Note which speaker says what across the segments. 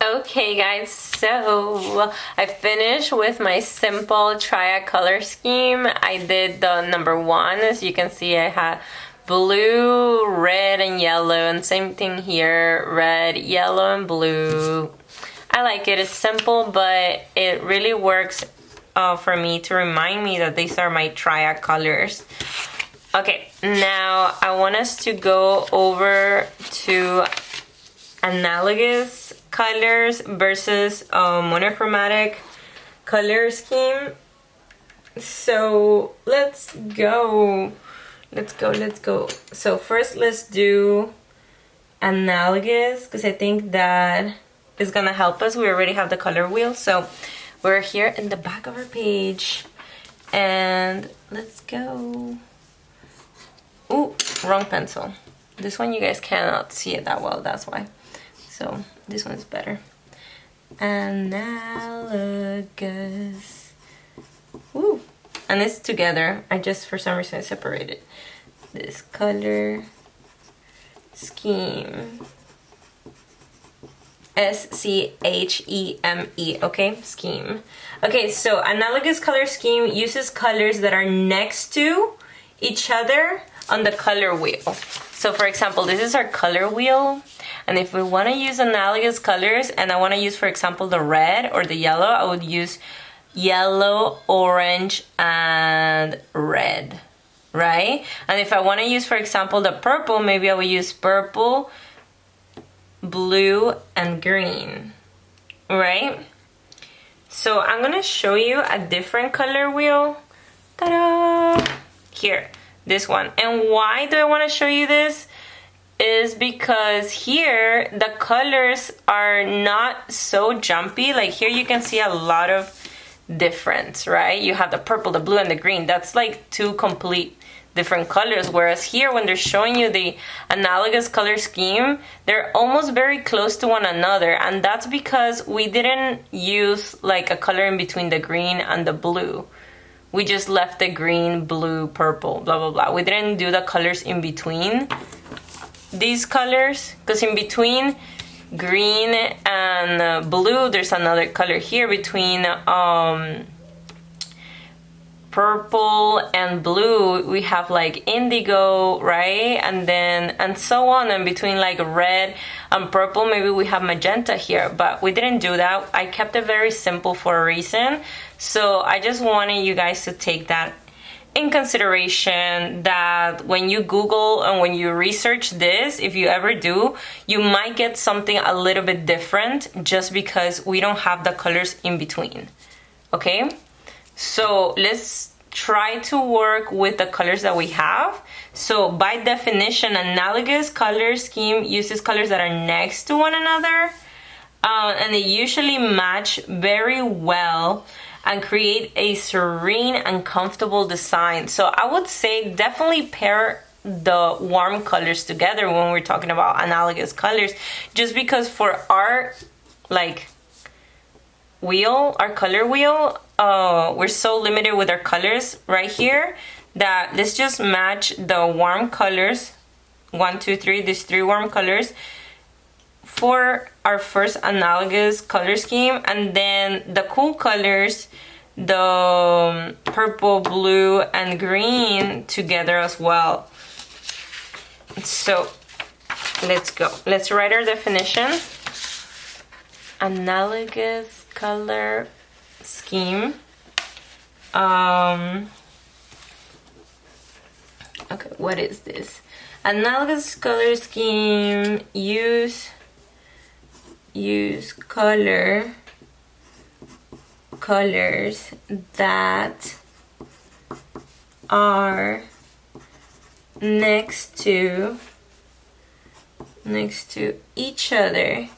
Speaker 1: Okay guys, so I finished with my simple triad color scheme. I did the number 1. As you can see, I had blue, red, and yellow, and same thing here, red, yellow, and blue. I like it. It's simple, but it really works for me to remind me that these are my triad colors. Okay, now I want us to go over to Analogous colors versus monochromatic color scheme. So let's go. So first let's do Analogous, because I think that is gonna help us. We already have the color wheel, so we're here in the back of our page, and let's go. Ooh, wrong pencil. This one you guys cannot see it that well, that's why. So this one's better. Analogous. Woo! And it's together. I just, for some reason, separated this color scheme. S-C-H-E-M-E, okay? Scheme. Okay, so analogous color scheme uses colors that are next to each other on the color wheel. So for example, this is our color wheel. And if we want to use analogous colors, and I want to use, for example, the red or the yellow, I would use yellow, orange, and red, right? And if I want to use, for example, the purple, maybe I would use purple, blue, and green, right? So I'm going to show you a different color wheel. Ta-da! Here, this one. And why do I want to show you this? Is because here the colors are not so jumpy. Like here you can see a lot of difference, right? You have the purple, the blue, and the green. That's like 2 complete different colors, whereas here when they're showing you the analogous color scheme, they're almost very close to one another, and that's because we didn't use like a color in between the green and the blue. We just left the green, blue, purple, blah blah blah. We didn't do the colors in between these colors, because in between green and blue there's another color here. Between purple and blue we have like indigo, right? And so on. And between like red and purple maybe we have magenta here, but we didn't do that. I kept it very simple for a reason. So I just wanted you guys to take that in consideration, that when you Google and when you research this, if you ever do, you might get something a little bit different just because we don't have the colors in between. Okay, so let's try to work with the colors that we have. So by definition, analogous color scheme uses colors that are next to one another, and they usually match very well and create a serene and comfortable design. So I would say definitely pair the warm colors together when we're talking about analogous colors, just because for our like wheel, our color wheel, we're so limited with our colors right here that let's just match the warm colors, 1, 2, 3, these 3 warm colors for our first analogous color scheme, and then the cool colors, the purple, blue, and green together as well. So let's go. Let's write our definition. Analogous color scheme. Okay, what is this? Analogous color scheme use colors that are next to each other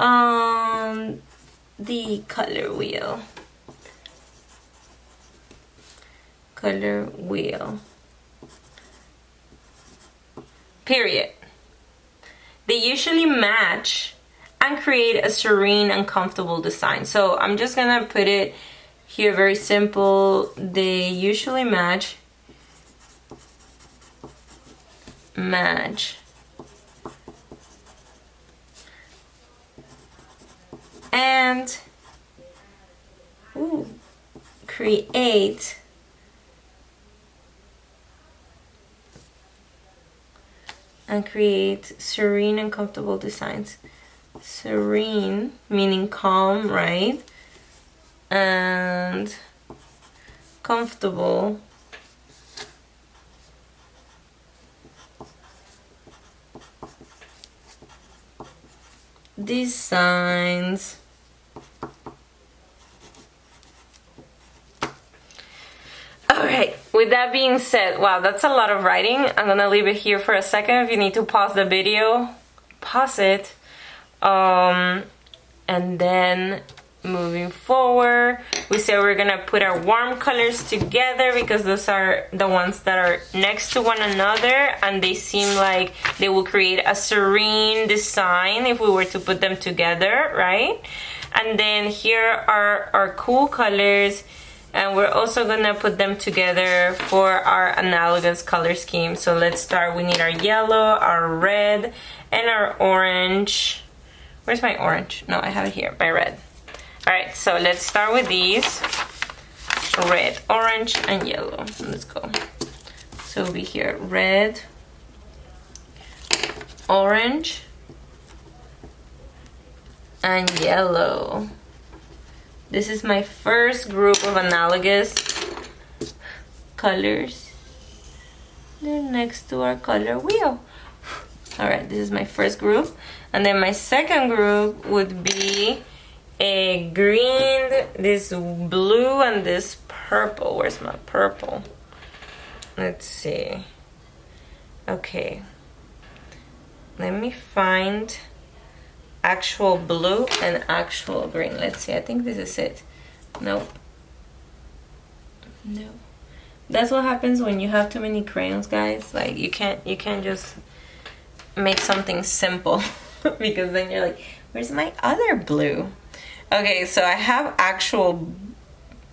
Speaker 1: on the color wheel. Period. They usually match and create a serene and comfortable design. So I'm just gonna put it here very simple. They usually match create serene and comfortable designs. Serene meaning calm, right? And comfortable designs. Alright, with that being said, wow, that's a lot of writing. I'm gonna leave it here for a second. If you need to pause the video, pause it. And then moving forward, we say we're gonna put our warm colors together because those are the ones that are next to one another and they seem like they will create a serene design if we were to put them together, right? And then here are our cool colors, and we're also gonna put them together for our analogous color scheme. So let's start. We need our yellow, our red, and our orange. Where's my orange? No, I have it here, my red. Alright, so let's start with these. Red, orange, and yellow. Let's go. So it'll be here, red, orange, and yellow. This is my first group of analogous colors. They're next to our color wheel. Alright, this is my first group. And then my second group would be a green, this blue, and this purple. Where's my purple? Let's see. Okay. Let me find actual blue and actual green. Let's see. I think this is it. Nope. No. That's what happens when you have too many crayons, guys. Like you can't just make something simple because then you're like, where's my other blue? Okay, so I have actual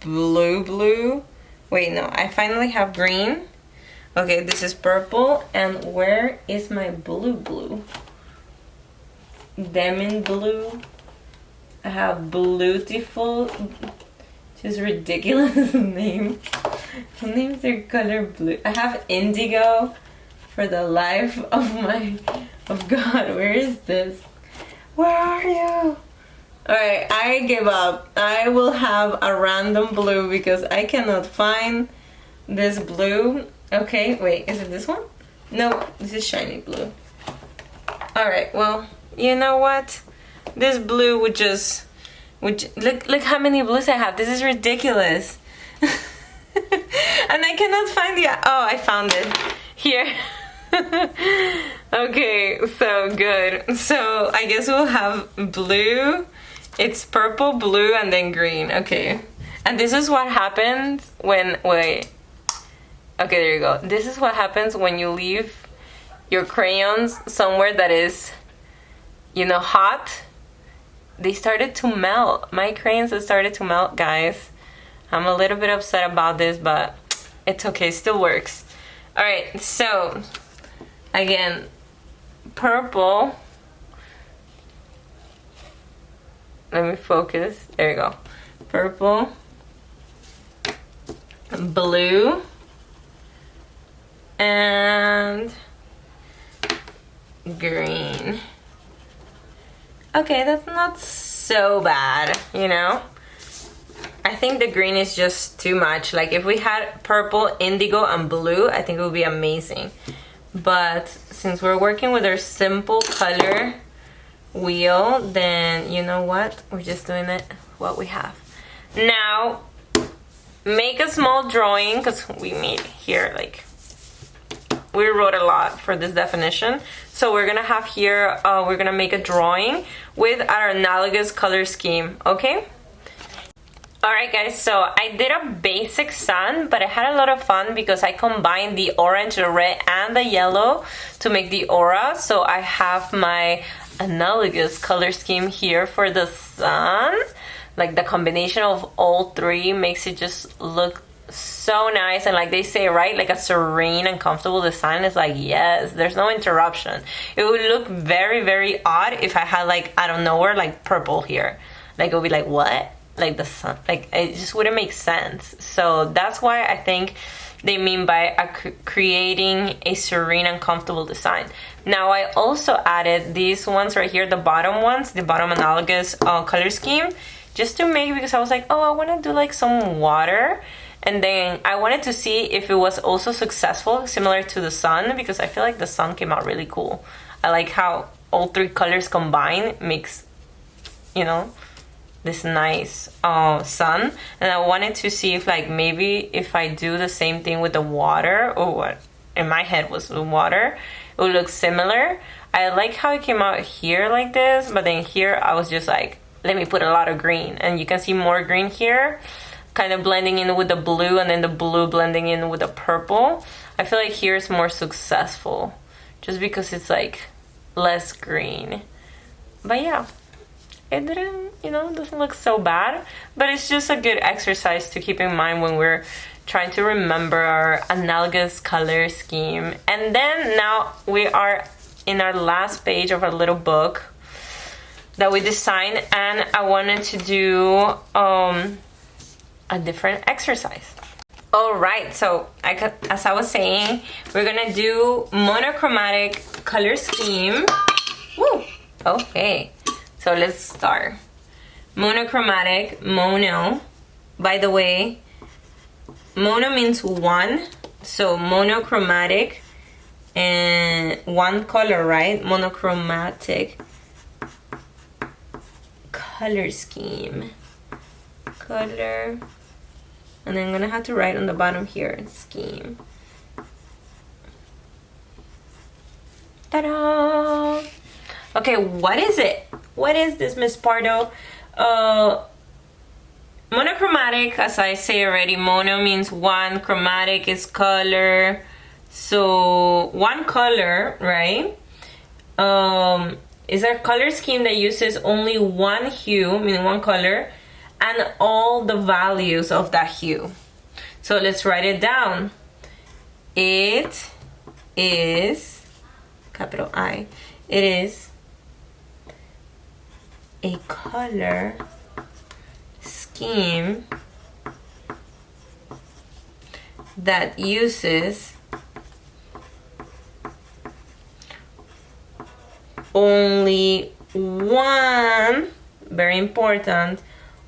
Speaker 1: blue. Wait, no, I finally have green. Okay, this is purple. And where is my blue? Demon blue. I have Bluetiful. Just ridiculous name. Who names their color blue? I have indigo. For the life of God, where is this? Where are you? Alright, I give up. I will have a random blue because I cannot find this blue. Okay, wait, is it this one? No, this is shiny blue. Alright, well, you know what? This blue would look how many blues I have. This is ridiculous. And I cannot find the, oh, I found it. Here. Okay, so good. So I guess we'll have blue. It's purple, blue, and then green. Okay. And this is what happens when, wait. Okay, there you go. This is what happens when you leave your crayons somewhere that is, you know, hot. They started to melt. My crayons have started to melt, guys. I'm a little bit upset about this, but it's okay. It still works. Alright, so again, purple. Let me focus. There you go. Purple, blue, and green. Okay, that's not so bad, you know? I think the green is just too much. Like if we had purple, indigo, and blue, I think it would be amazing. But since we're working with our simple color wheel, then you know what? We're just doing it what we have. Now, make a small drawing, because we made here, like, we wrote a lot for this definition. So we're gonna have here, we're gonna make a drawing with our analogous color scheme, okay? Alright guys, so I did a basic sun, but I had a lot of fun because I combined the orange, the red, and the yellow to make the aura. So I have my analogous color scheme here for the sun. Like the combination of all three makes it just look so nice, and like they say, right, like a serene and comfortable design is like, yes, there's no interruption. It would look very, very odd if I had like, I don't know, where like purple here. Like it would be like, what? like the sun. Like, it just wouldn't make sense. So that's why I think they mean by creating a serene and comfortable design. Now I also added these ones right here, the bottom ones, the bottom analogous color scheme, just to make, because I was like, oh, I want to do like some water. And then I wanted to see if it was also successful, similar to the sun, because I feel like the sun came out really cool. I like how all three colors combined makes, you know, this nice sun. And I wanted to see if like maybe if I do the same thing with the water, or what in my head was the water, it would look similar. I like how it came out here like this, but then here I was just like, let me put a lot of green, and you can see more green here, kind of blending in with the blue, and then the blue blending in with the purple. I feel like here is more successful just because it's like less green. But yeah, it didn't, you know, doesn't look so bad, but it's just a good exercise to keep in mind when we're trying to remember our analogous color scheme. And then now we are in our last page of our little book that we designed, and I wanted to do a different exercise. All right, so as I was saying, we're gonna do monochromatic color scheme. Woo! Okay, so let's start. Monochromatic, mono. By the way, mono means one, so monochromatic and one color, right? Monochromatic color scheme. Color. And then I'm gonna have to write on the bottom here, scheme. Ta-da! Okay, what is it? What is this, Miss Pardo? Monochromatic, as I say already, mono means one, chromatic is color. So one color, right? Is a color scheme that uses only one hue, meaning one color, and all the values of that hue. So let's write it down. It is, capital I, it is a color scheme that uses only one, very important,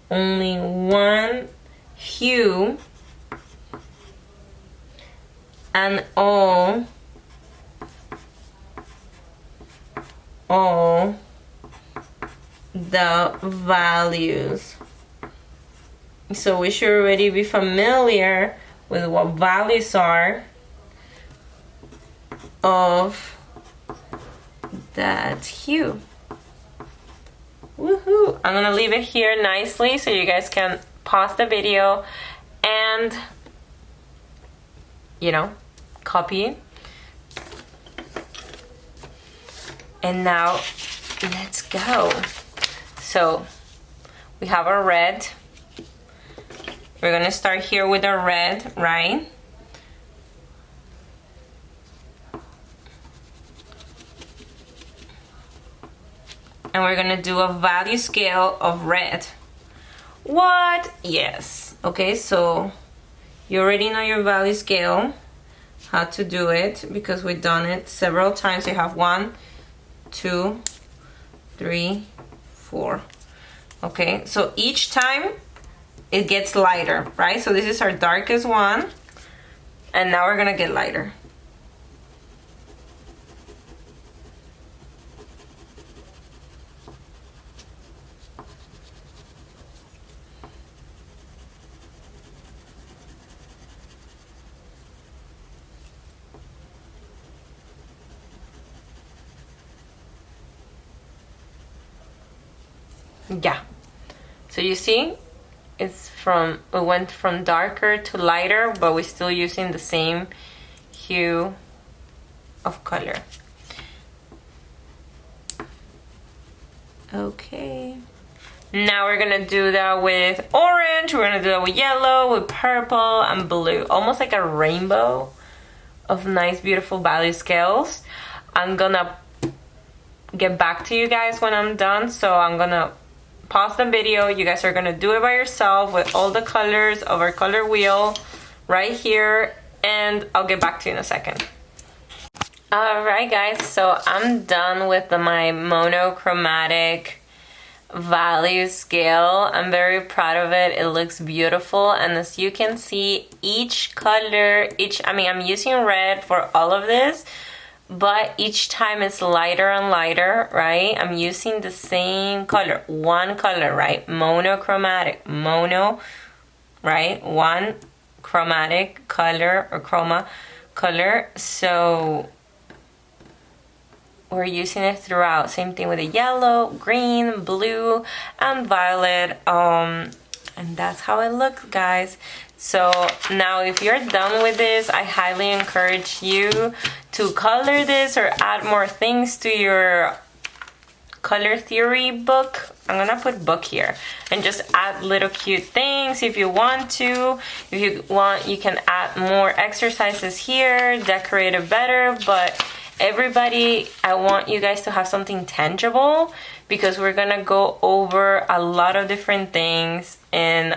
Speaker 1: only one hue and all the values. So we should already be familiar with what values are of that hue. Woohoo! I'm gonna leave it here nicely so you guys can pause the video and, you know, copy. And now let's go. So we have our red. We're gonna start here with our red, right? And we're gonna do a value scale of red. What? Yes. Okay, so you already know your value scale, how to do it, because we've done it several times. You have 1, 2, 3, 4. Okay, so each time it gets lighter, right? So this is our darkest one, and now we're gonna get lighter. Yeah, so you see it went from darker to lighter, but we're still using the same hue of color. Okay, now we're gonna do that with orange, we're gonna do that with yellow, with purple and blue, almost like a rainbow of nice beautiful value scales. I'm gonna get back to you guys when I'm done, so I'm gonna pause the video. You guys are gonna do it by yourself with all the colors of our color wheel right here, and I'll get back to you in a second. Alright guys, so I'm done with my monochromatic value scale. I'm very proud of it. It looks beautiful, and as you can see, each color, I'm using red for all of this, but each time it's lighter and lighter, right? I'm using the same color, one color, right? Monochromatic, right? One chromatic color, or chroma color. So we're using it throughout. Same thing with the yellow, green, blue, and violet. And that's how it looks, guys. So now if you're done with this, I highly encourage you to color this or add more things to your color theory book. I'm gonna put book here, and just add little cute things if you want to. If you want, you can add more exercises here, decorate it better, but everybody, I want you guys to have something tangible, because we're gonna go over a lot of different things in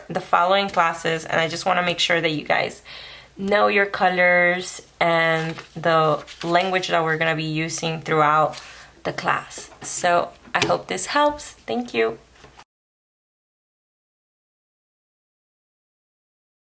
Speaker 1: the following classes, and I just want to make sure that you guys know your colors and the language that we're gonna be using throughout the class. So I hope this helps. Thank you.